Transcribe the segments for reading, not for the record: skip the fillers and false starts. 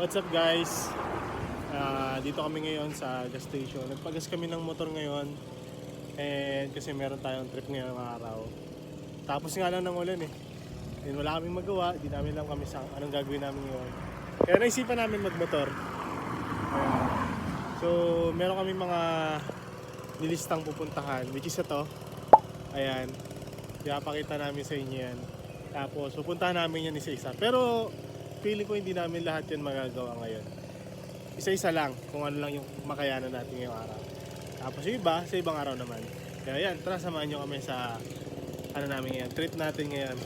What's up guys? Dito kami ngayon sa gas station. Nagpagas kami ng motor ngayon. And kasi meron tayong trip ngayong araw. Tapos nga lang ng ulan eh. And wala kaming magawa. Di namin lang kami sa anong gagawin namin ngayon. Kaya naisipan namin magmotor. Ayan. So meron kami mga nilistang pupuntahan. Which is ito. Ayan. Pinapakita namin sa inyo yan. Tapos pupuntahan namin yan isa-isa. Pero feeling ko hindi namin lahat yan magagawa ngayon. Isa-isa lang kung ano lang yung makayanan natin ngayong araw. Tapos yung iba, sa ibang araw naman. Kaya yan, tara samahan nyo kami sa ano namin ngayon, trip natin ngayon.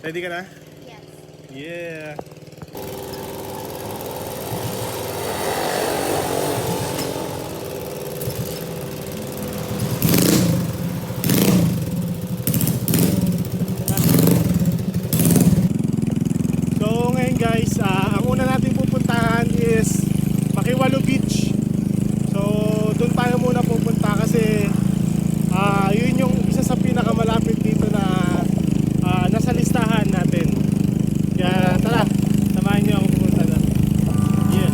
Ready ka na? Yes. Yeah! So ngayon guys, ang una natin pupuntahan is Makiwalo Beach. So doon tayo muna pupunta kasi yun yung isa sa pinakamalapit dito na nasa listahan natin. Kaya tara, samahan niyo ako pumunta na. Yeah.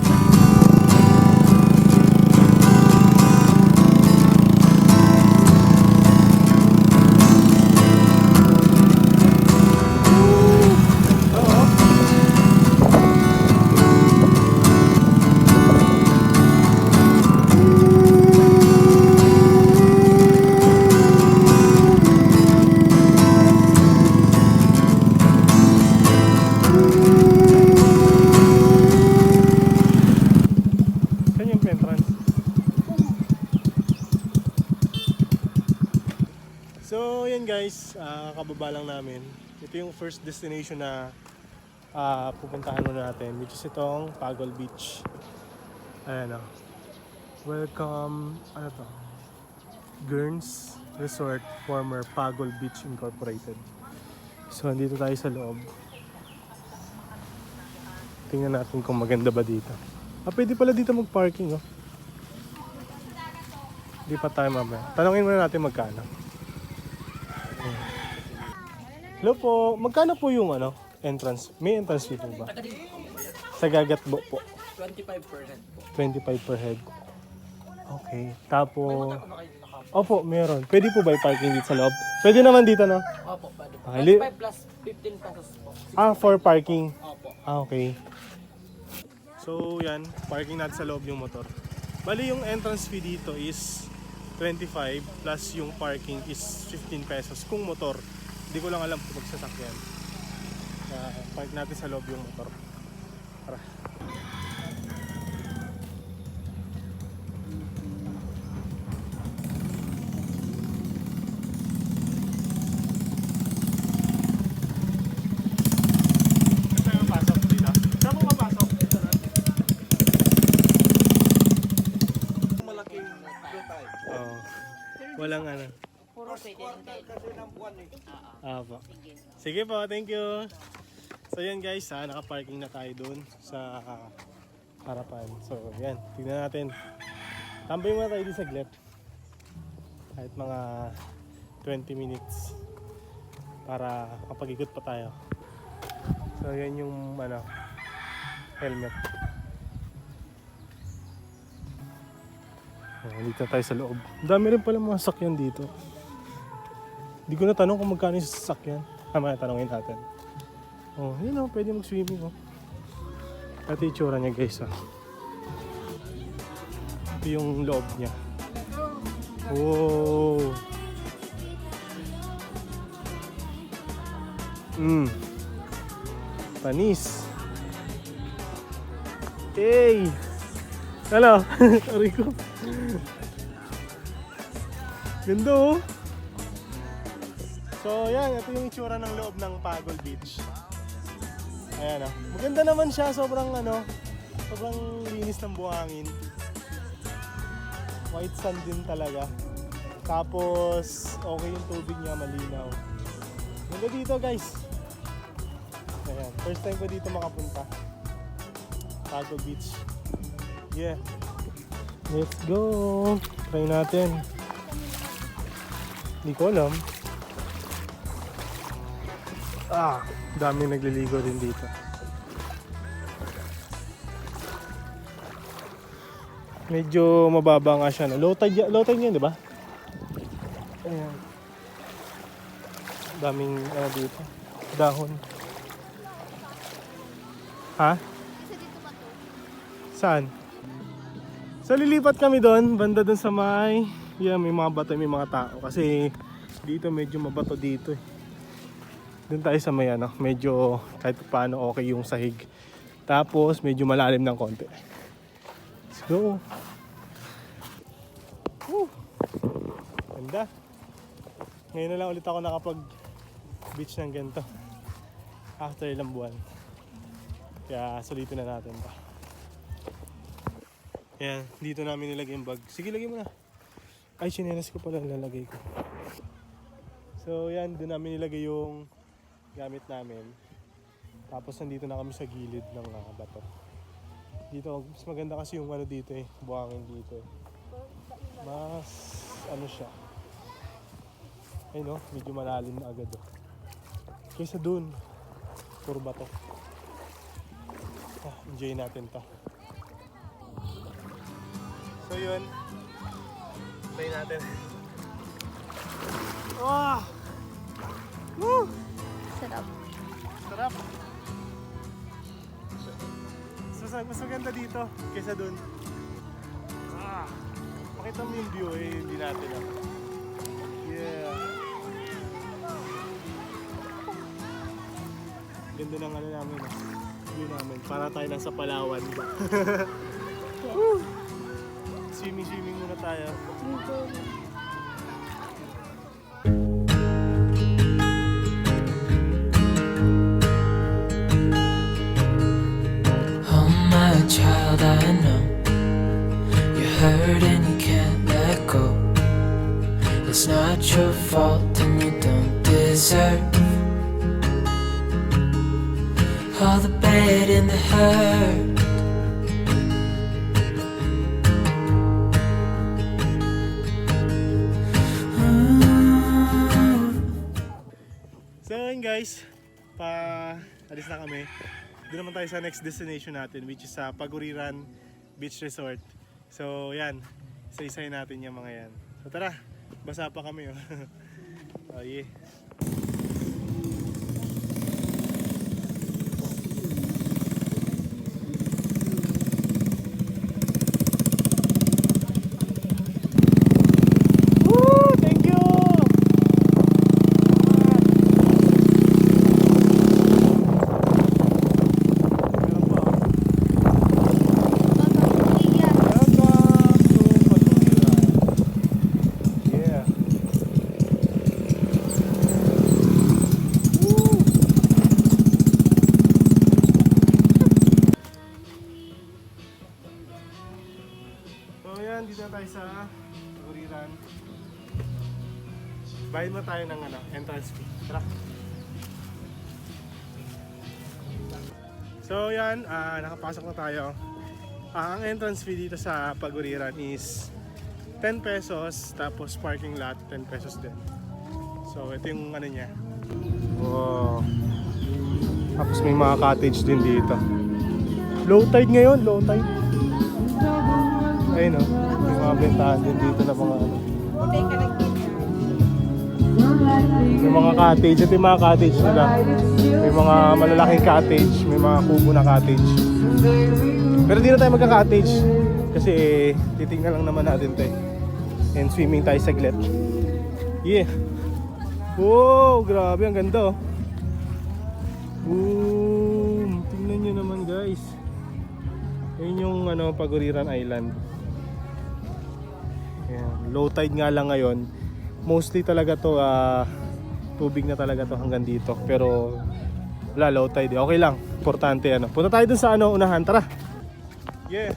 Saan yung entrance? So yan guys, kababa lang namin. Ito yung first destination na pupuntahan muna natin, which is itong Pagol Beach. Ayan o. Welcome, ano to? Gurns Resort, former Pagol Beach Incorporated. So andito tayo sa loob. Tingnan natin kung maganda ba dito. Pwede pala dito mag-parking, oh. Hindi pa tayo mamaya. Tanungin muna natin magkano. Hello po. Magkano po yung entrance? May entrance fee po ba? Sa Gagatbo po. 25 per head po. 25 per head. Okay. Tapos... Opo, meron. Pwede po ba i-parking dito sa loob? Pwede naman dito, no? Opo, pwede po. Okay. 25 plus 15 pesos po. For parking. Opo. Okay. So yan, parking natin sa loob yung motor. Bali yung entrance fee dito is 25 plus yung parking is 15 pesos kung motor. Hindi ko lang alam kung magsasakyan. Park natin sa loob yung motor. Tara. Walang ano. Puro pwede rin kayo. Po. Sige po, thank you. So yan guys, naka-parking na tayo doon sa harapan. So yan, tingnan natin. Tambay muna tayo dito saglit. Kahit mga 20 minutes para kapag-ikot pa tayo. So yan yung helmet. Dito tayo sa loob. Dami rin pala mga sasakyan dito. Hindi ko na tanong kung magkano yung sasakyan. Mamaya tanongin natin. Yun pwede mag-swimming Ito yung itsura niya guys. Ito yung loob niya. Wow. Panis. Hey! Hello! Sorry ko. Ganda oh! So yan, ito yung itsura ng loob ng Pagol Beach. Ayan maganda naman siya, sobrang linis ng buhangin. White sand din talaga. Tapos okay yung tubig niya, malinaw. Ganda dito guys. Ayan, first time ko dito makapunta. Pagol Beach. Yeah. Let's go. Try natin. Hindi ko alam. Dami nagliligo din dito. Medyo mababa nga siya. No? Low tide yun, di ba? Ayan. Daming dito. Dahon. Ha? Saan? So lilipat kami doon, banda doon sa may may mga bato, may mga tao. Kasi dito medyo mabato dito eh. Doon tayo sa may medyo kahit paano okay yung sahig. Tapos medyo malalim ng konti. Let's go. Woo! Ganda. Ngayon na lang ulit ako nakapag beach ng ganito. After ilang buwan. Kaya sulitin na natin pa. Ayan, dito namin nilagay yung bag. Sige, lagay mo na. Ay, chinelas ko pala lalagay ko. So yan, doon namin nilagay yung gamit namin. Tapos nandito na kami sa gilid ng bato. Dito, mas maganda kasi yung dito eh. Buhangin dito eh. Mas siya. Ayun medyo malalim na agad oh. Kaysa doon, puro bato. Enjoy natin to. So yun, try natin. Wow! Woo! Sarap. Sarap! So mas maganda dito kaysa dun. Pakita mo yung view eh, hindi natin Yeah! Ganda ng namin view namin, para tayo nasa Palawan. Swimming muna tayo. Oh my child, I know you're hurt and you can't let go. It's not your fault and you don't deserve all the bad and the hurt. So yun guys, alis na kami. Doon naman tayo sa next destination natin, which is sa Paguriran Beach Resort. So yan, isa-isahin natin yung mga yan. So tara, basa pa kami oh. Oh yeah. Dito na tayo sa Paguriran. Bayad mo tayo ng entrance fee. Tara. So yan, nakapasok na tayo. Ang entrance fee dito sa Paguriran is 10 pesos, tapos parking lot 10 pesos din. So ito yung niya. Wow. Tapos may mga cottage din dito. Low tide ngayon, low tide. Ayun may mga bentahan din dito na mga may mga cottage. Ito yung mga cottage nila. May mga malalaking cottage, may mga kubo na cottage. Pero di na tayo magka-cottage kasi titignan lang naman natin ito eh. And swimming tayo saglit. Yeah. Wow, grabe, ang ganda oh. Boom, tingnan nyo naman guys. Yun yung Paguriran Island. Ayan. Low tide nga lang ngayon. Mostly talaga to tubig na talaga to hanggang dito. Pero wala, low tide. Okay lang. Importante Punta tayo dun sa unahan. Tara. Yeah.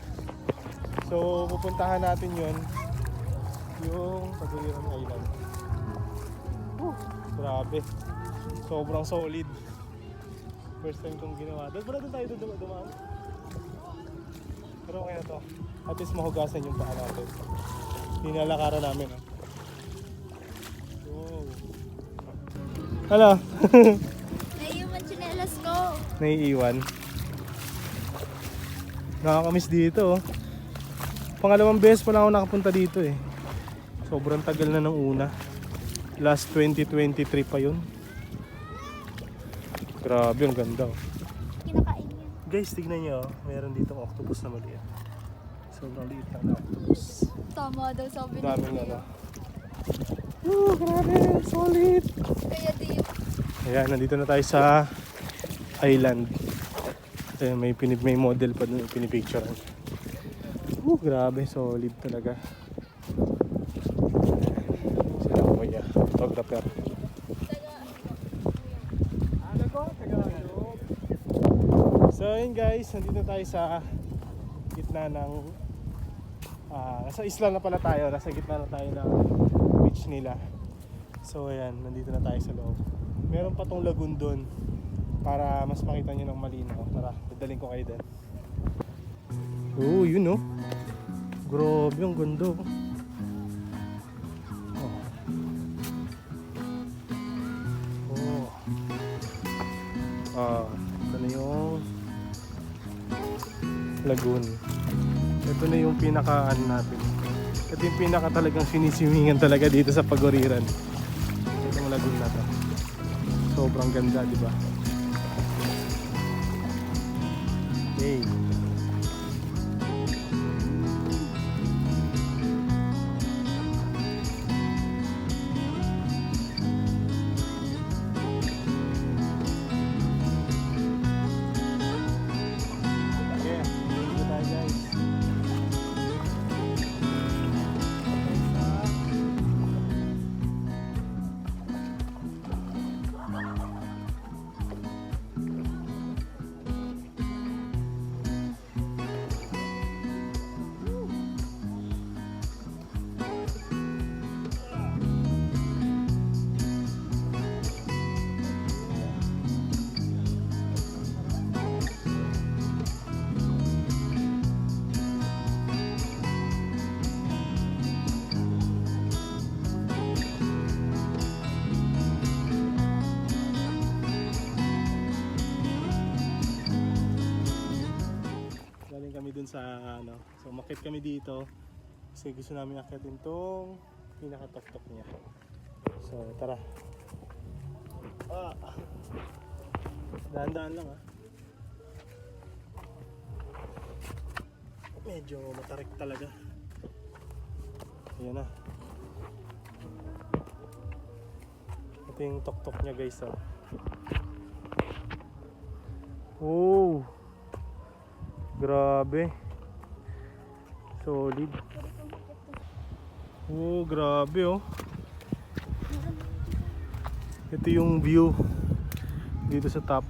So pupuntahan natin yung Paguriran Island. Grabe. Sobrang solid. First time kong ginawa. Doon tayo dumaan. Pero okay na to. At least mahugasan yung paa natin. Hinalakaran namin. Wow. Hala. Naiiwan tsinelas ko. Naiiwan. Nakakamiss dito Pangalawang beses pa lang ako nakapunta dito eh. Sobrang tagal na ng una. Last 2023 pa yun. Grabe, ang ganda. Kinakain niya. Guys, tignan nyo. Meron dito octopus na maliit. Sobrang liit lang na octopus. Tama daw sabi Daming niya. grabe. Solid. Kaya dito. Ayan, nandito na tayo sa island. Ayan, may model pa dun pinipicturean. Grabe, solid talaga. Sila kuya, photographer. So yun guys, nandito tayo sa gitna ng nasa isla na pala tayo, nasa gitna na tayo ng beach nila. So ayan, nandito na tayo sa loob. Meron pa tong lagoon doon para mas makita nyo ng malinaw. Tara, dadaling ko kayo doon. Oh, yun oh. Grabe, ang ganda. Ito na yung lagoon. Ito na yung pinaka-ano natin. Ito yung pinaka talagang sinisimingan talaga dito sa Paguriran. Itong lagoon na to. Sobrang ganda, di ba? Okay. Dun sa ano, so umakyat kami dito kasi gusto namin akyatin tong pinaka-tok-tok niya. So tara. Dahan-dahan lang medyo matarik talaga. Ayan na. Ito yung tok-tok niya guys. Oh, grabe. Solid. Oh, grabe oh. Ito yung view dito sa top.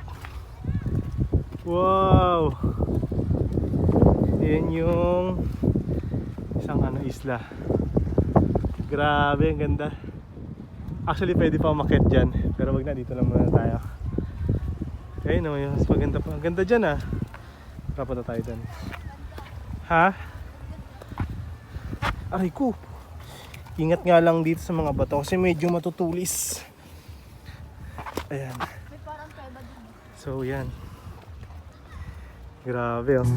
Wow. Yan yung isang isla. Grabe, ang ganda. Actually, pwede pa umakyat dyan. Pero wag na, dito lang muna tayo. Okay, no, mas maganda pa. Ang ganda dyan ah. Papunta tayo dyan. Ha? Aray ko. Ingat nga lang dito sa mga bato kasi medyo matutulis. Ayan. May parang peba dun. So yan. Grabe oh.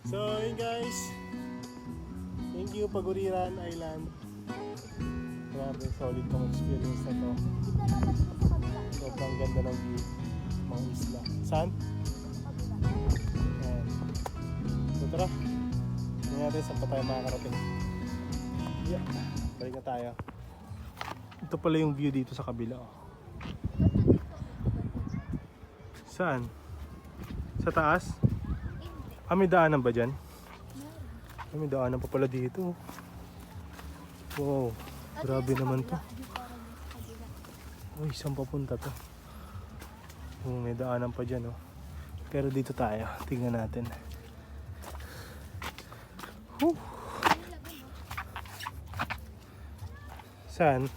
So yun guys. Thank you Paguriran Island. Grabe, solid tong experience na to. Sobrang ganda ng view. Mga isla. Saan? Ayan. So tara. Tingnan natin saan pa tayo makakarating. Yeah. Balik na tayo. Ito pala yung view dito sa kabila. Oh. Saan? Sa taas? May daanan ba dyan? May daanan pa pala dito. Wow. Grabe naman to. Uy, saan papunta to? May daanan pa dyan oh. Pero dito tayo. Tingnan natin. Saan?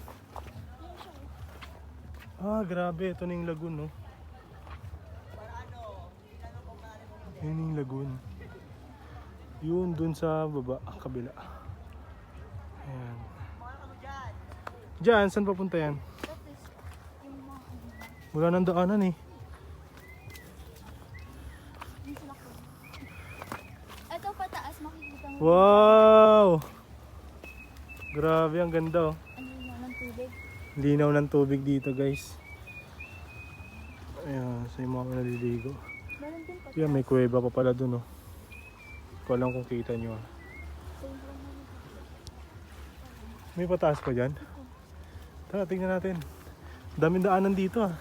Grabe. Ito na yung lagoon no. Yun yung lagoon. Yun dun sa baba, kabila. Ayan. Diyan, saan papunta yan? Wala nang daanan eh. Ito pataas, makikita mo. Wow! Grabe, ang ganda oh. Ano yun ng tubig? Linaw ng tubig dito guys. Ayan, sa yung mga naliligo. Meron din pa. Yan, may kuweba pa pala dun oh. Hindi ko alam kung kita nyo ah. May pataas pa dyan? Tara, tingnan natin. Daming daanan dito ah.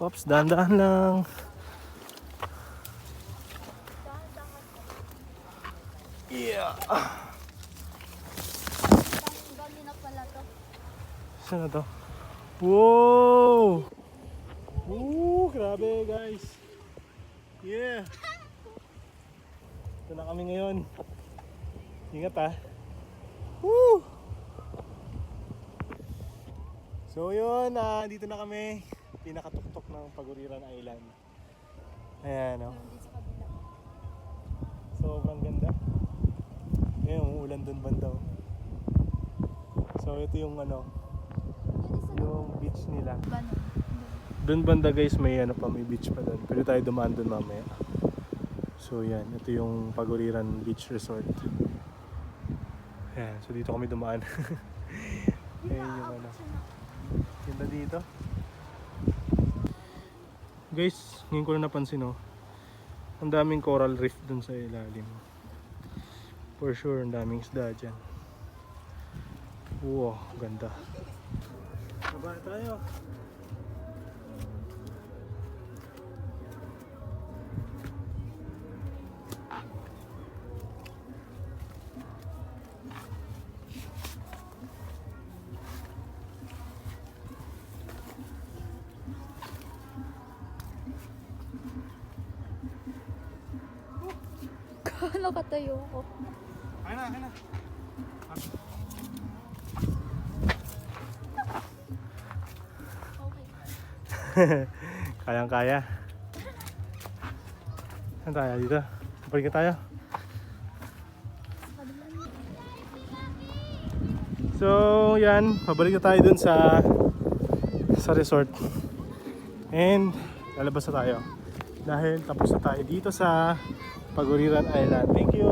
Pops, daan-daan lang. Yeah. Gani na pala to. Saan na to? Wow! Grabe guys. Yeah. Ito na kami ngayon. Ingat ah. Woo! So yun, dito na kami. Pinakatuktok ng Paguriran Island. Ayan o. Meron din sa kabila. Sobrang ganda. Ayan, umuulan dun banda oh. So ito yung ano, yung beach nila. Bano? Doon banda guys, may ano pa, may beach pa doon. Pwede tayo dumaan doon mamaya. So yan, ito yung Paguriran Beach Resort. Ayan, so dito kami dumaan. Ayan yung ano. Ganda dito. Guys, ngayon ko na napansin oh. Ang daming coral reef dun sa ilalim. For sure, ang daming isda dyan. Wow, ganda. Baba tayo. Nakatayo ako. Kaya na, kaya na. Okay. Kayang-kaya. Saan tayo dito? Balik na tayo. So, yan. Pabalik na tayo dun sa resort. And, lalabas na tayo. Dahil tapos na tayo dito sa Paguriran Island. Thank you!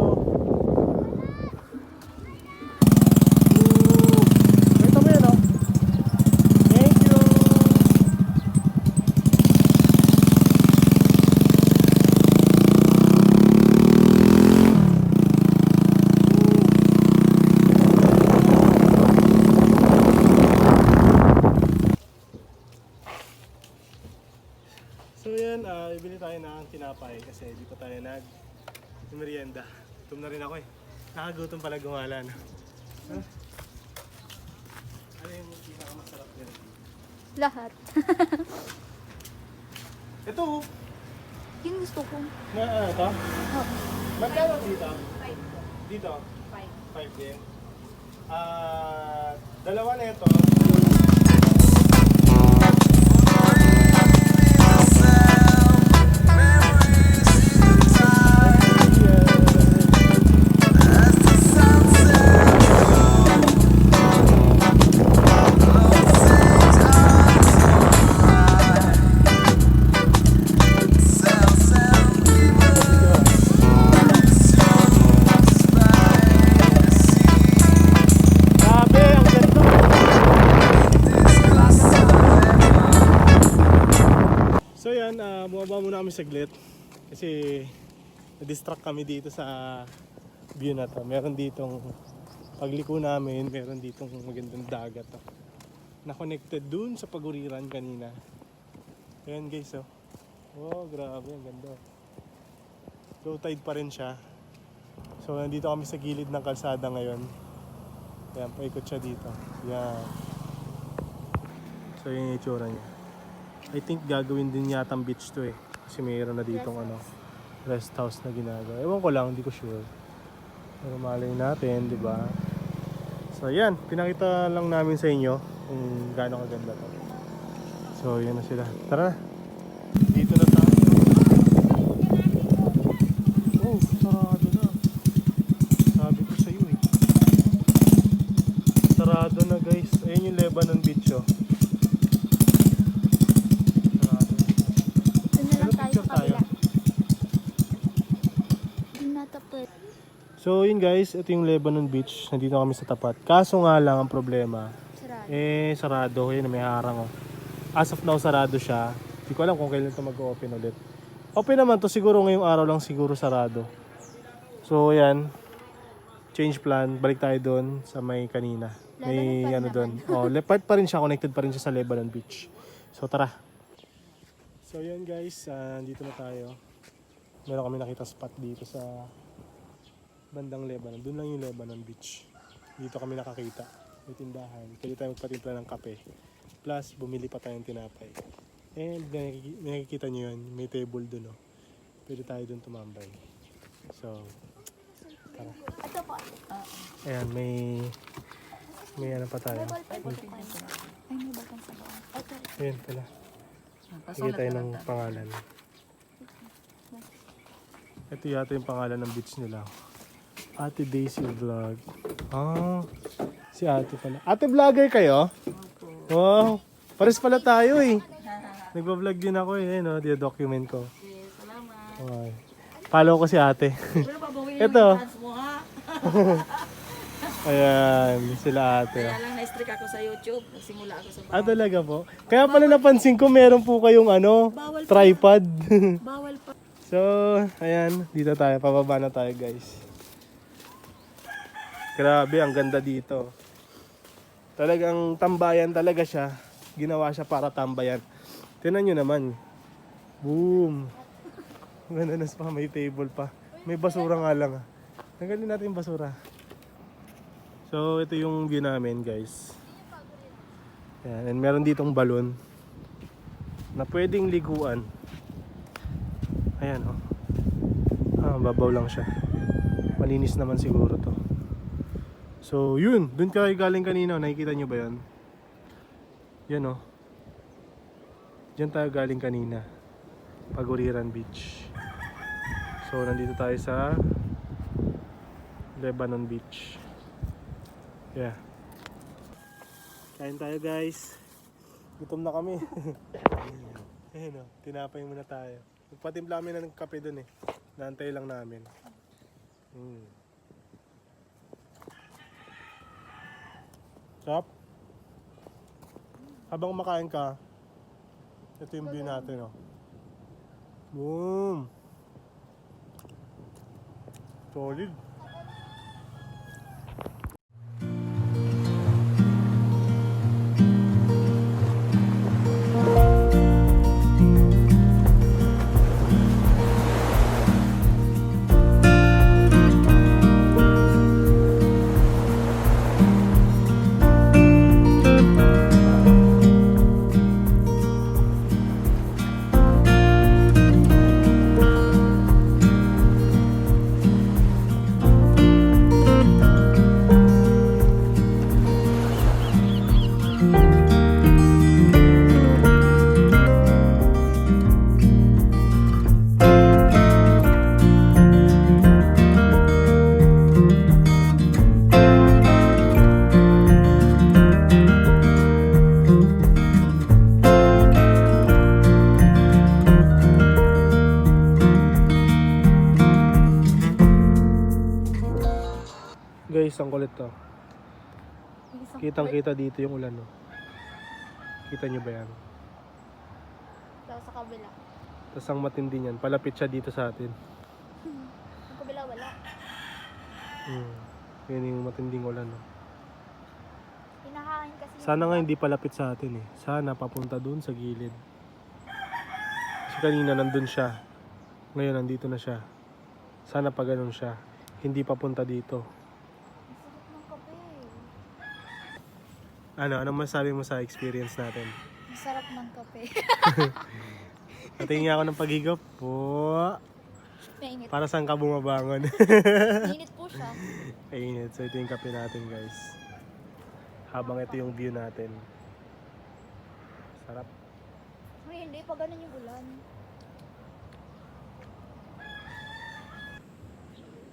Ito mo yan, oh. Thank you! So yan, bibili tayo ng tinapay kasi dito tayo merienda. Gutom na rin ako eh. Nakagutom pala gumala, no? Huh? Ano yung pinakamasarap nila? Lahat. Ito oh. Yung gusto ko. Na ano to? Oh. Magkano dito? 5. Dito? 5. 5 din. Dalawa na ito. Grabe, ang ganda. So yan, bumaba muna kami saglit kasi na-distract kami dito sa view na to. Meron ditong pagliko namin, meron ditong magandang dagat to. Na-connected dun sa Paguriran kanina. Ayan guys oh. Oh, grabe, ang ganda. Low tide pa rin siya. So nandito kami sa gilid ng kalsada ngayon. Ayan, paikot siya dito. Yan. So yun yung itsura niya. I think gagawin din yata ang beach to eh. Kasi mayroon na ditong rest house na ginagawa. Ewan ko lang, hindi ko sure. Pero malay natin, di ba? So yan, pinakita lang namin sa inyo kung gaano kaganda to. So yan na sila. Tara na. Dito na tayo. Oh, sarado na. Sabi ko sa iyo eh. Sarado na guys. Ayun yung Lebanon Beach oh. So yun guys, ito yung Lebanon Beach. Nandito kami sa tapat. Kaso nga lang ang problema, Sarado. sarado. Yun, may harang oh. As of now, sarado siya. Hindi ko alam kung kailan ito mag-open ulit. Open naman to siguro ngayong araw lang siguro sarado. So yan, change plan. Balik tayo doon sa may kanina. May ano doon. Oh, part pa rin siya, connected pa rin siya sa Lebanon Beach. So tara. So yan guys, dito na tayo. Meron kami nakita spot dito sa bandang Lebanon. Doon lang yung Lebanon Beach. Dito kami nakakita. May tindahan. Pwede tayo magpatimpla ng kape. Plus, bumili pa tayong tinapay. And may nakikita nyo yun. May table doon. Oh. Pwede tayo doon tumambay. So, tara. Ito po. Ayan, may ano pa tayo. Ball pen. Ay, may batang sa bawah. Ito. Ayan pala. Sige tayo ng pangalan. Ito yata yung pangalan ng beach nila. Ate Daisy Vlog. Ah, si ate pala. Ate vlogger kayo? Wow, pares pala tayo eh. Nagpa-vlog din ako eh, no? Di-document ko. Yes, salamat. Okay. Follow ko si ate. Pero pabawi Ito. yung chance mo ha. Ayan, sila ate. Kaya lang na-streak ako sa YouTube. Nagsimula ako sa Ah, talaga po? Kaya pala napansin ko meron po kayong ano, Bawal pa. tripod. Bawal pa. So, ayan, dito tayo. Pababa na tayo guys. Grabe, ang ganda dito. Talagang tambayan talaga siya. Ginawa siya para tambayan. Tingnan nyo naman. Boom. Ang ganda na pa, may table pa. May basura nga lang. Tanggalin natin yung basura. So, ito yung view namin guys. Ayan, and meron ditong balon na pwedeng liguan. Ayan oh. Babaw lang siya. Malinis naman siguro to. So, yun. Doon kayo galing kanina. Nakikita nyo ba yun? Yan oh. Diyan tayo galing kanina. Paguriran Beach. So, nandito tayo sa Lebanon Beach. Yeah. Kain tayo guys. Gutom na kami. Ayan oh. Tinapay muna tayo. Nagpatimpla kami na ng kape doon eh. Naantay lang namin. Sarap. Habang kumakain ka, ito yung view natin oh. Boom! Solid. Guys, ang kulit to. Kitang-kita dito yung ulan, no? Kita nyo ba yan? Tapos sa kabila. Tapos ang matindi niyan, palapit siya dito sa atin. Ang kabila wala. Yun yung matinding ulan, no? Hinahangin kasi. Sana nga hindi palapit sa atin eh. Sana papunta dun sa gilid. Kasi kanina nandun siya. Ngayon nandito na siya. Sana pa ganun siya. Hindi papunta dito. Anong masabi mo sa experience natin? Masarap ng kape. Natingin ako ng paghigop po. Mainit. Para saan ka bumabangon? Mainit po siya. Mainit. So ito yung kape natin guys. Habang ito yung view natin. Sarap. Ay, hindi pa ganun yung ulan.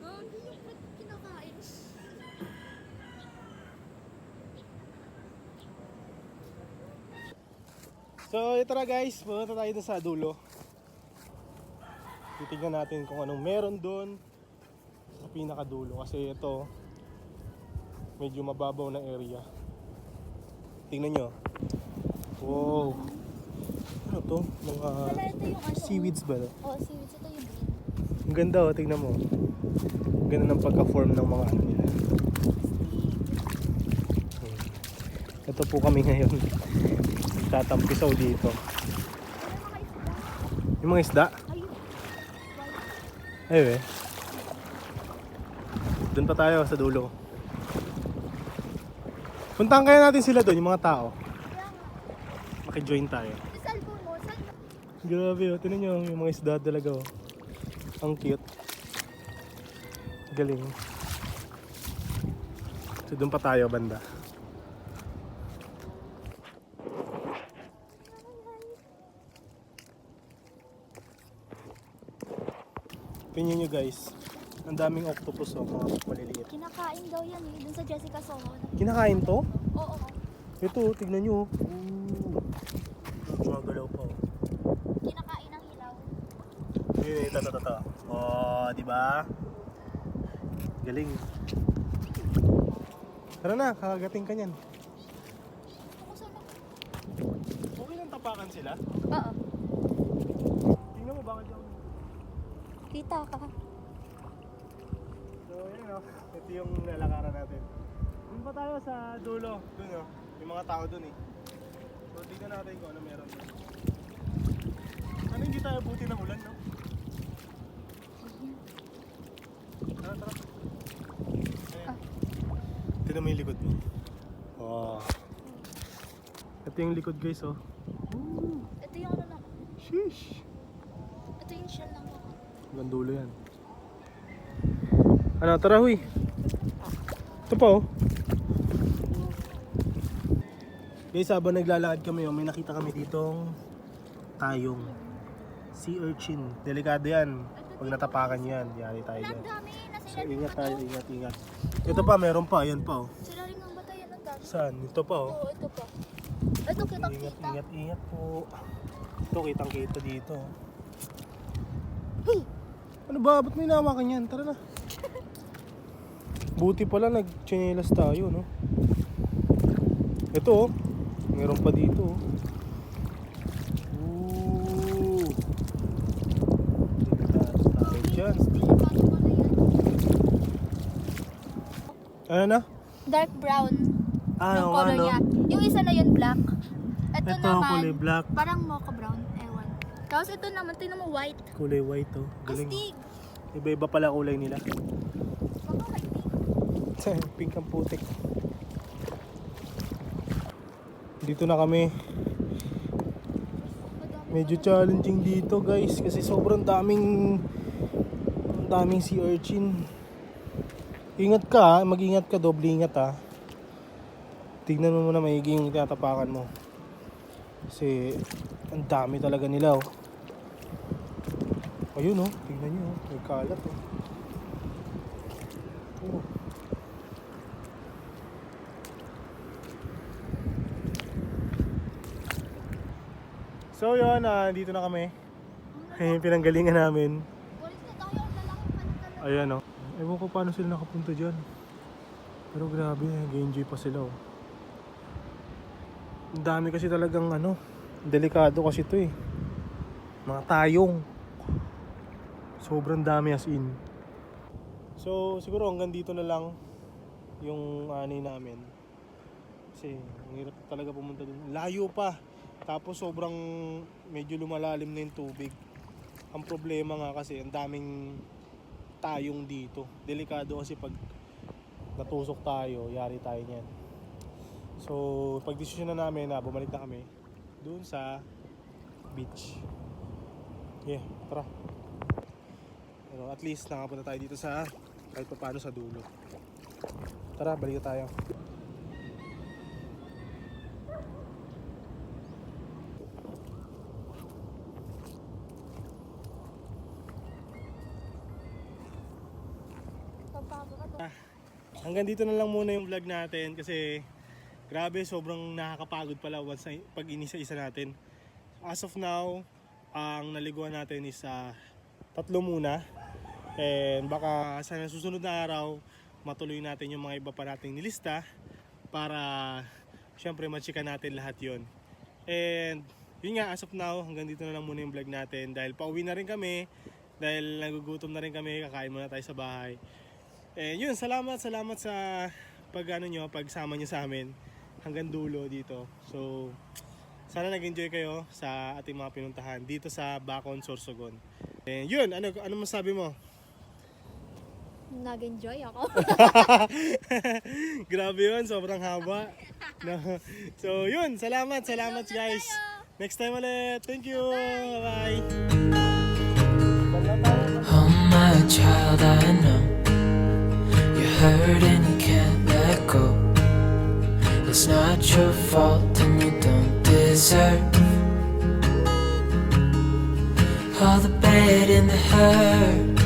Hindi yung kinakain. So ito na guys, pumunta tayo dun sa dulo. Titignan natin kung anong meron doon sa pinakadulo kasi ito medyo mababaw na area. Tingnan nyo. Wow. Ano to? Mga Wala, ito yung ano. seaweeds ba? Oh, seaweeds. Ito yung green. Ang ganda oh, tingnan mo. Ang ganda ng pagka-form ng mga ano nila. Ito po kami ngayon. Nagtatampisaw dito. Yung mga isda? Ayun eh. Doon pa tayo sa dulo. Puntahan kaya natin sila doon, yung mga tao. Maki-join tayo. Ito cellphone mo. Saan? Grabe oh, tinan nyo yung mga isda talaga oh. Ang cute. Galing. So doon pa tayo banda. Tingnan nyo guys, ang daming octopus oh, mga maliliit. Kinakain daw yan eh. Dun sa Jessica Soho. Kinakain to? Oo. Ito, tignan nyo. Gumagalaw pa oh. Kinakain ng hilaw. Yun, ito. Oh, di ba? Galing. Tara na, kakagating ka niyan. Ako sana. Okay lang tapakan sila. Oo. Tingnan mo, bakit yung... Kita ka. So, yun oh. Ito yung lalakaran natin. Doon pa tayo sa dulo. Doon oh. Yung mga tao doon eh. So, tingnan natin kung ano meron doon. Ano hindi tayo buti ng ulan, no? Tara. Ayan. Tingnan mo yung likod mo. Wow. Ito yung likod guys oh. Ito yung ano na. Sheesh. Ito yung shell ng ako. Hanggang dulo yan. Ano, tara huy. Ito pa oh. Guys, habang naglalakad kami, may nakita kami ditong tayong sea urchin. Delikado yan. Pag natapakan nyo yan, yari tayo Ang dyan. dami. Nasa So, ilalim ingat ng tayo, bato. ingat. Ito pa, meron pa, yan pa oh. Sa ilalim ng batayan ang dami. Saan? Ito pa oh. Oo, ito pa. Ito kitang kita. Ingat po. Ito, kitang kita dito. Hey! Ano ba? Ba't may namakan yan? Tara na. Buti pala nag-chinelas tayo, no? Ito oh. Meron pa dito oh. Ooh. Ligtas tayo dyan. Delikado pala yan. Ano na? Dark brown. Ah, Yung oo, color ano? niya. Yung isa na yun black. Ito Ito, naman, kulay black. parang mocha brown. Ewan. Tapos ito naman, tingnan mo white. Kulay white oh. Galing. Astig. Iba-iba pala kulay nila. Baka may pink. Pink ang putik. Dito na kami. Medyo challenging dito guys kasi sobrang daming sea urchin. Ingat ka, mag-ingat ka, doble ingat ha. Tignan mo muna maigi yung tatapakan mo. Kasi ang dami talaga nila oh. Ayun oh, tignan nyo oh, may kalat oh. Oh. So yun, dito na kami. Yung pinanggalingan namin. Walis na tayo ang lalaki pala. Ayan oh. Ewan ko paano sila nakapunta dyan. Pero grabe, nag-enjoy pa sila oh. Ang dami kasi talagang ano, delikado kasi ito eh. Mga tayong. Sobrang dami as in. So siguro hanggang dito na lang yung ani namin. Kasi ang hirap talaga pumunta dun. Layo pa. Tapos sobrang medyo lumalalim na yung tubig. Ang problema nga kasi ang daming tayong dito. Delikado kasi pag natusok tayo, yari tayo niyan. So pag-desisyon na namin na bumalik na kami doon sa beach. Yeah, tara. Pero at least nakapunta tayo dito sa kahit pa paano sa dulo. Tara, balik na tayo. Hanggang dito na lang muna yung vlog natin kasi grabe sobrang nakakapagod pala once pag inisa-isa natin. As of now, ang naliguan natin is 3 muna. And baka sa susunod na araw, matuloy natin yung mga iba pa nating nilista para syempre machika natin lahat yon. And yun nga, as of now, hanggang dito na lang muna yung vlog natin dahil pauwi na rin kami, dahil nagugutom na rin kami, kakain muna tayo sa bahay. And yun, salamat sa pagsama nyo sa amin hanggang dulo dito. So sana nag-enjoy kayo sa ating mga pinuntahan dito sa Bacon, Sorsogon. And yun, ano masabi mo? Nag-enjoy ako. Grabe yun, sobrang haba. No. So yun, salamat guys. Next time ulit. Thank you. Bye-bye. Oh my child, I know you're hurt and you can't let go. It's not your fault and you don't deserve all the bad and the hurt.